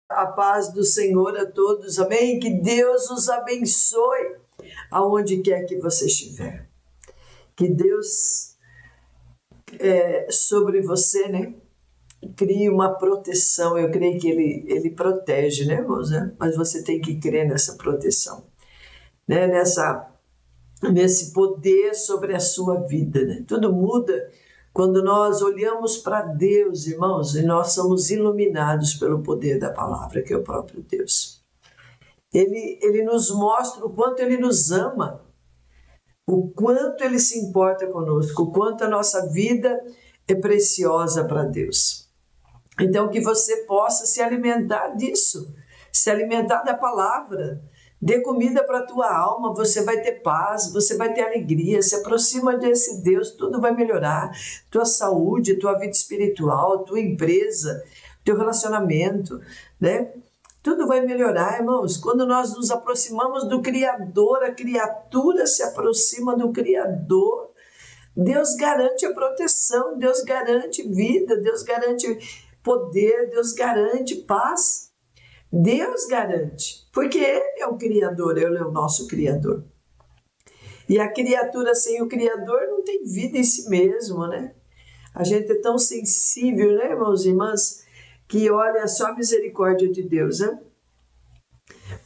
A paz do Senhor a todos, amém? Que Deus os abençoe aonde quer que você estiver. Que Deus sobre você, né? Crie uma proteção. Eu creio que Ele protege, né, irmãos? Mas você tem que crer nessa proteção, né? Nesse poder sobre a sua vida, né? Tudo muda quando nós olhamos para Deus, irmãos, e nós somos iluminados pelo poder da palavra, que é o próprio Deus. Ele nos mostra o quanto Ele nos ama, o quanto Ele se importa conosco, o quanto a nossa vida é preciosa para Deus. Então, que você possa se alimentar disso, se alimentar da palavra. Dê comida para a tua alma, você vai ter paz, você vai ter alegria, se aproxima desse Deus, tudo vai melhorar. Tua saúde, tua vida espiritual, tua empresa, teu relacionamento, né? Tudo vai melhorar, irmãos. Quando nós nos aproximamos do Criador, a criatura se aproxima do Criador. Deus garante a proteção, Deus garante vida, Deus garante poder, Deus garante paz. Deus garante, porque Ele é o Criador, Ele é o nosso Criador. E a criatura sem o Criador não tem vida em si mesmo, né? A gente é tão sensível, né, irmãos e irmãs, que olha só a misericórdia de Deus, né?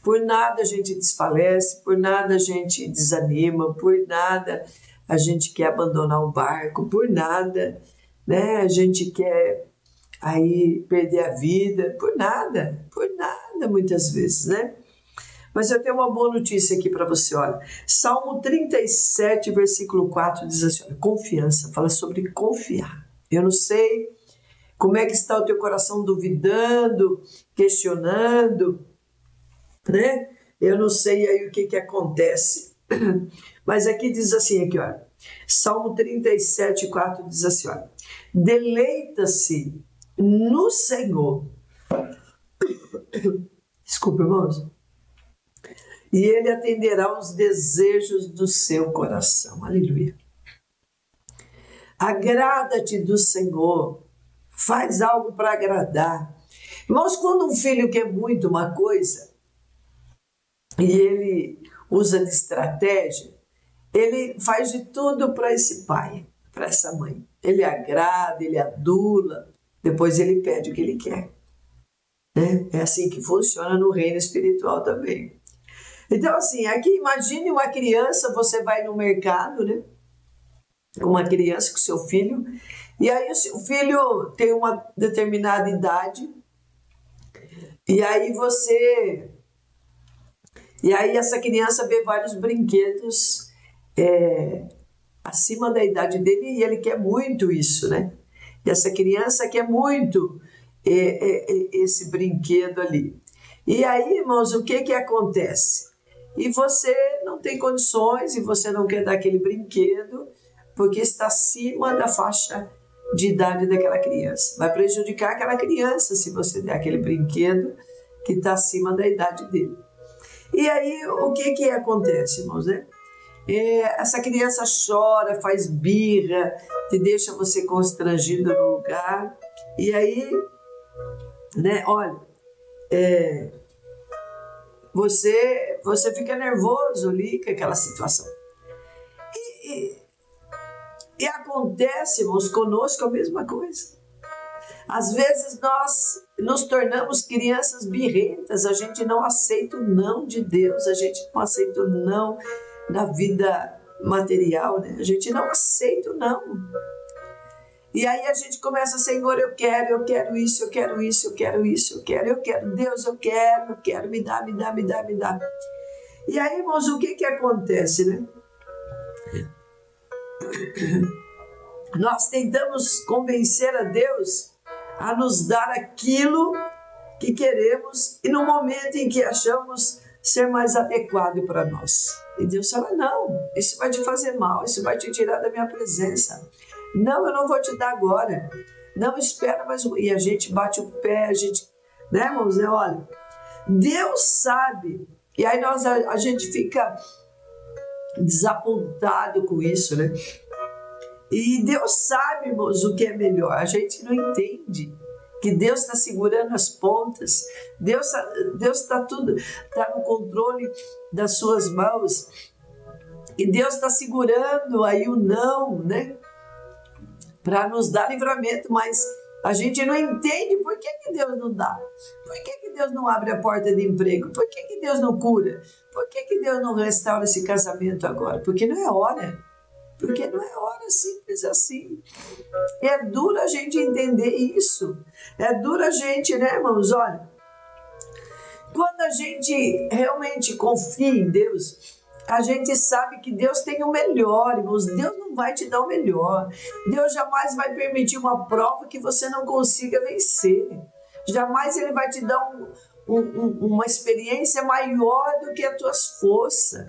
Por nada a gente desfalece, por nada a gente desanima, por nada a gente quer abandonar o barco, por nada, né? A gente quer aí perder a vida, por nada muitas vezes, né? Mas eu tenho uma boa notícia aqui para você, olha. Salmo 37, versículo 4 diz assim, olha, confiança, fala sobre confiar. Eu não sei como é que está o teu coração duvidando, questionando, né? Eu não sei aí o que acontece. Mas aqui diz assim, aqui, olha. Salmo 37, 4 diz assim, olha. Deleita-se no Senhor. Desculpa, irmãos. E Ele atenderá os desejos do seu coração. Aleluia. Agrada-te do Senhor. Faz algo para agradar. Irmãos, quando um filho quer muito uma coisa e ele usa de estratégia, ele faz de tudo para esse pai, para essa mãe. Ele agrada, ele adula, depois ele pede o que ele quer. Né? É assim que funciona no reino espiritual também. Então, assim, aqui imagine uma criança, você vai no mercado, né? Uma criança com seu filho, e aí o seu filho tem uma determinada idade, e aí essa criança vê vários brinquedos acima da idade dele, e ele quer muito isso, né? E essa criança quer muito esse brinquedo ali. E aí, irmãos, o que acontece? E você não tem condições, e você não quer dar aquele brinquedo, porque está acima da faixa de idade daquela criança. Vai prejudicar aquela criança se você der aquele brinquedo que está acima da idade dele. E aí, o que acontece, irmãos, né? Essa criança chora, faz birra, te deixa você constrangido no lugar. E aí, né, olha, você fica nervoso ali com aquela situação. E acontece, irmãos, conosco a mesma coisa. Às vezes nós nos tornamos crianças birrentas, a gente não aceita o não de Deus, a gente não aceita o não da vida material, né? A gente não aceita o não. E aí a gente começa, Senhor, eu quero isso, eu quero isso, eu quero isso, eu quero, Deus, eu quero, me dá. E aí, irmãos, o que acontece, né? Nós tentamos convencer a Deus a nos dar aquilo que queremos e no momento em que achamos ser mais adequado para nós. E Deus fala, não, isso vai te fazer mal, isso vai te tirar da minha presença. Não, eu não vou te dar agora. Não, espera mais um. E a gente bate o pé, a gente, né, irmãos? Olha, Deus sabe. E aí a gente fica desapontado com isso, né? E Deus sabe, irmãos, o que é melhor. A gente não entende. que Deus está segurando as pontas, Deus está tudo, está no controle das suas mãos, e Deus está segurando aí o não, né? Para nos dar livramento, mas a gente não entende por que Deus não dá, por que Deus não abre a porta de emprego, por que Deus não cura, por que Deus não restaura esse casamento agora, porque não é hora. Porque não é hora, simples assim. É duro a gente entender isso. É duro a gente, né, irmãos? Olha, quando a gente realmente confia em Deus, a gente sabe que Deus tem o melhor, irmãos. Deus não vai te dar o melhor. Deus jamais vai permitir uma prova que você não consiga vencer. Jamais Ele vai te dar uma experiência maior do que as tuas forças.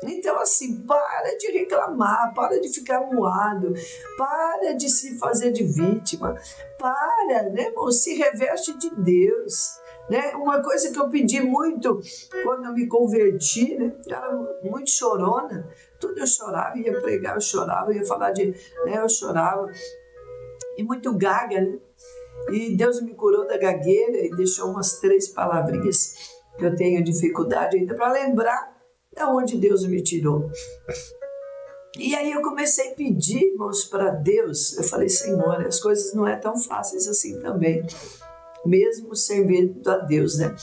Então, assim, para de reclamar, para de ficar moado, para de se fazer de vítima, para, né, irmão, se reveste de Deus. Né? Uma coisa que eu pedi muito quando eu me converti, né, eu era muito chorona, tudo eu chorava, ia pregar, eu chorava, ia falar né, eu chorava, e muito gaga, né? E Deus me curou da gagueira e deixou umas 3 palavrinhas que eu tenho dificuldade ainda para lembrar da onde Deus me tirou. E aí eu comecei a pedir, irmãos, para Deus. Eu falei, Senhor, as coisas não é tão fáceis assim também, mesmo servindo a Deus, né?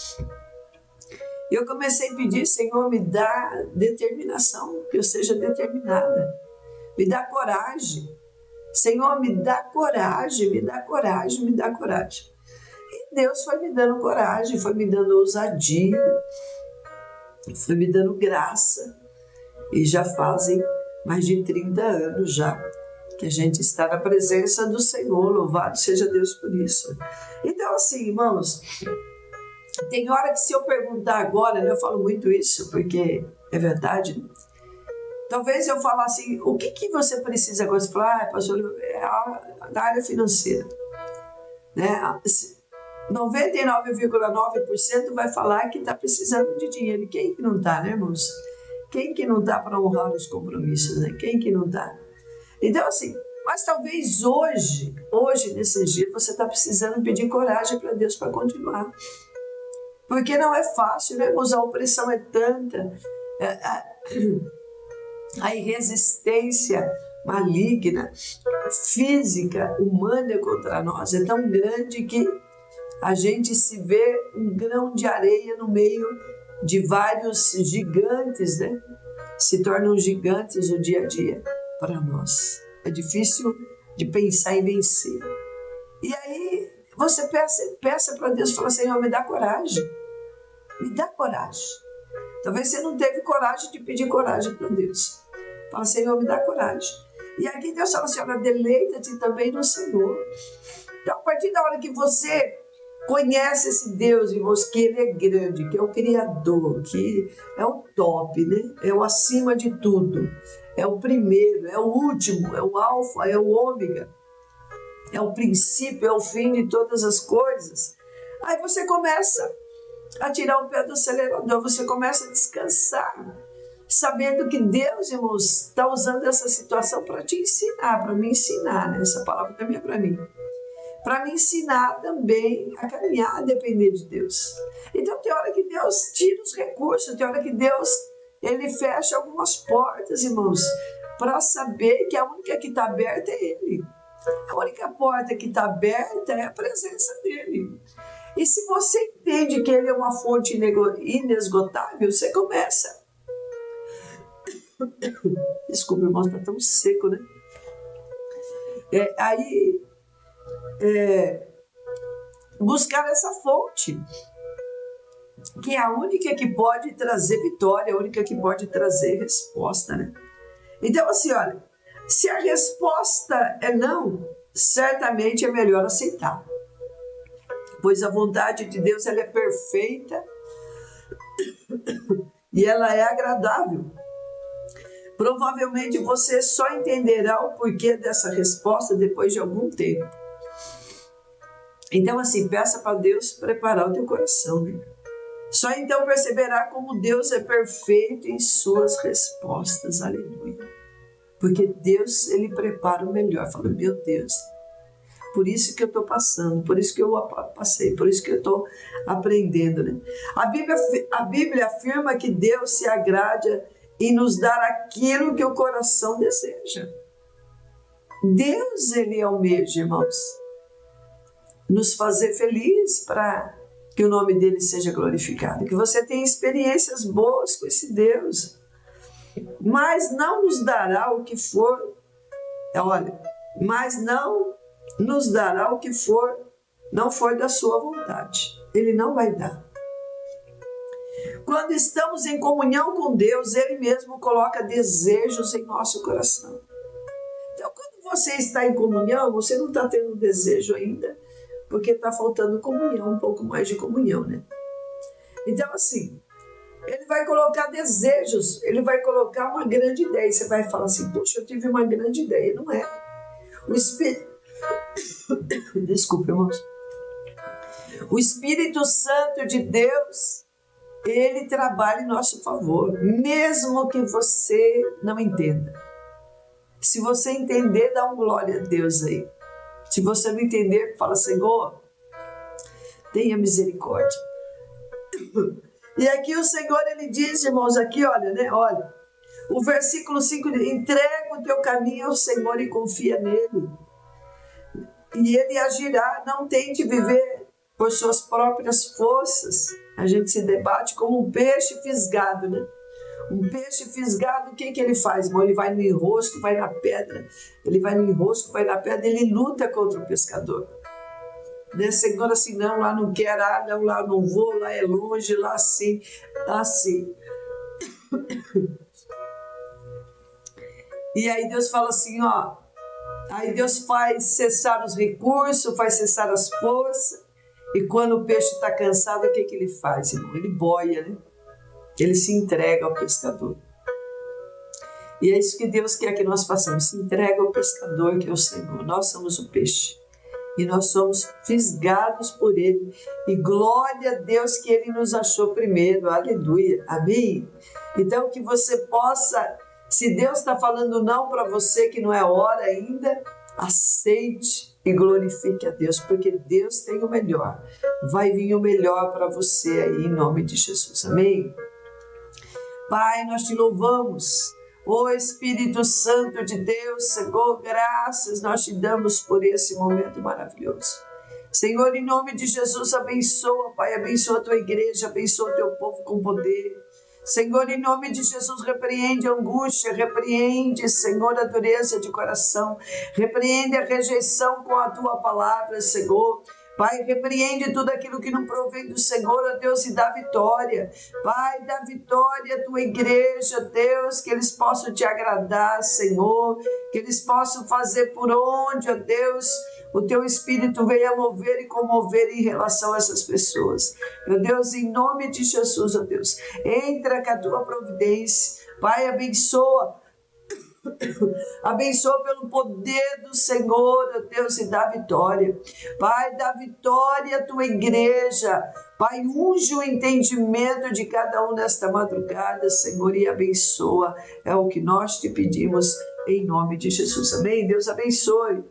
E eu comecei a pedir, Senhor, me dá determinação, que eu seja determinada. Me dá coragem. Senhor, me dá coragem, me dá coragem, me dá coragem. E Deus foi me dando coragem, foi me dando ousadia, foi me dando graça, e já fazem mais de 30 anos já que a gente está na presença do Senhor, louvado seja Deus por isso. Então assim, irmãos, tem hora que se eu perguntar agora, né, eu falo muito isso, porque é verdade, talvez eu falar assim, o que você precisa agora? Você fala, pastor, é da área financeira, né? 99,9% vai falar que está precisando de dinheiro. E quem que não está, né, irmãos? Quem que não está para honrar os compromissos, né? Quem que não está? Então, assim, mas talvez hoje, nesses dias, você está precisando pedir coragem para Deus para continuar. Porque não é fácil, né, irmãos? A opressão é tanta, a irresistência maligna, física, humana contra nós é tão grande que a gente se vê um grão de areia no meio de vários gigantes, né? Se tornam gigantes no dia a dia para nós. É difícil de pensar em vencer. E aí você peça para Deus, fala, Senhor, me dá coragem. Me dá coragem. Talvez você não teve coragem de pedir coragem para Deus. Fala, Senhor, me dá coragem. E aqui Deus fala assim, olha, deleita-te também no Senhor. Então, a partir da hora que você conhece esse Deus, irmãos, que Ele é grande, que é o Criador, que é o top, né? É o acima de tudo, é o primeiro, é o último, é o alfa, é o ômega, é o princípio, é o fim de todas as coisas. Aí você começa a tirar o pé do acelerador, você começa a descansar, sabendo que Deus, irmãos, está usando essa situação para te ensinar, para me ensinar, né? Essa palavra também é para mim. Para me ensinar também a caminhar, a depender de Deus. Então tem hora que Deus tira os recursos, tem hora que Deus Ele fecha algumas portas, irmãos, para saber que a única que está aberta é Ele. A única porta que está aberta é a presença dEle. E se você entende que Ele é uma fonte inesgotável, você começa. Desculpa, irmãos, está tão seco, né? Buscar essa fonte, que é a única que pode trazer vitória, a única que pode trazer resposta, né? Então, assim, olha, se a resposta é não, certamente é melhor aceitar, pois a vontade de Deus ela é perfeita e ela é agradável. Provavelmente você só entenderá o porquê dessa resposta depois de algum tempo. Então, assim, peça para Deus preparar o teu coração, né? Só então perceberá como Deus é perfeito em suas respostas. Aleluia. Porque Deus, Ele prepara o melhor. Fala, meu Deus, Por isso que eu estou passando, por isso que eu passei, por isso que eu estou aprendendo, né? A Bíblia afirma que Deus se agrada em nos dar aquilo que o coração deseja. Deus, Ele almeja, irmãos, nos fazer felizes para que o nome dele seja glorificado, que você tenha experiências boas com esse Deus, mas não nos dará o que for, mas não nos dará o que for, não for da sua vontade. Ele não vai dar. Quando estamos em comunhão com Deus, Ele mesmo coloca desejos em nosso coração. Então, quando você está em comunhão, você não está tendo desejo ainda, porque está faltando comunhão, um pouco mais de comunhão, né? Então, assim, Ele vai colocar desejos, Ele vai colocar uma grande ideia. E você vai falar assim, puxa, eu tive uma grande ideia. Não é. O Espírito... Desculpa, irmãos. O Espírito Santo de Deus, Ele trabalha em nosso favor, mesmo que você não entenda. Se você entender, dá um glória a Deus aí. Se você não entender, fala, Senhor, tenha misericórdia. E aqui o Senhor, Ele diz, irmãos, aqui, olha, né? Olha, o versículo 5 diz, entrega o teu caminho ao Senhor e confia nele. E Ele agirá, não tente viver por suas próprias forças. A gente se debate como um peixe fisgado, né? Um peixe fisgado, o que ele faz? Bom, ele vai no enrosco, vai na pedra. Ele vai no enrosco, vai na pedra, ele luta contra o pescador. Né? Senhor, assim, não, lá não quero, não, lá não vou, lá é longe, lá assim, assim. E aí Deus fala assim, ó, aí Deus faz cessar os recursos, faz cessar as forças, e quando o peixe está cansado, o que ele faz, irmão? Ele boia, né? Ele se entrega ao pescador. E é isso que Deus quer que nós façamos. Se entrega ao pescador, que é o Senhor. Nós somos o peixe. E nós somos fisgados por Ele. E glória a Deus que Ele nos achou primeiro. Aleluia. Amém? Então que você possa, se Deus está falando não para você, que não é hora ainda, aceite e glorifique a Deus, porque Deus tem o melhor. Vai vir o melhor para você aí, em nome de Jesus. Amém? Pai, nós te louvamos, ó Espírito Santo de Deus, Senhor, graças nós te damos por esse momento maravilhoso. Senhor, em nome de Jesus, abençoa, Pai, abençoa a tua igreja, abençoa o teu povo com poder. Senhor, em nome de Jesus, repreende a angústia, repreende, Senhor, a dureza de coração, repreende a rejeição com a tua palavra, Senhor. Pai, repreende tudo aquilo que não provém do Senhor, ó Deus, e dá vitória. Pai, dá vitória à tua igreja, Deus, que eles possam te agradar, Senhor, que eles possam fazer por onde, ó Deus, o teu Espírito venha mover e comover em relação a essas pessoas. Meu Deus, em nome de Jesus, ó Deus, entra com a tua providência. Pai, abençoa. Abençoa pelo poder do Senhor, ó Deus, e dá vitória. Pai, dá vitória à tua igreja. Pai, unge o entendimento de cada um nesta madrugada, Senhor, e abençoa. É o que nós te pedimos em nome de Jesus. Amém? Deus abençoe.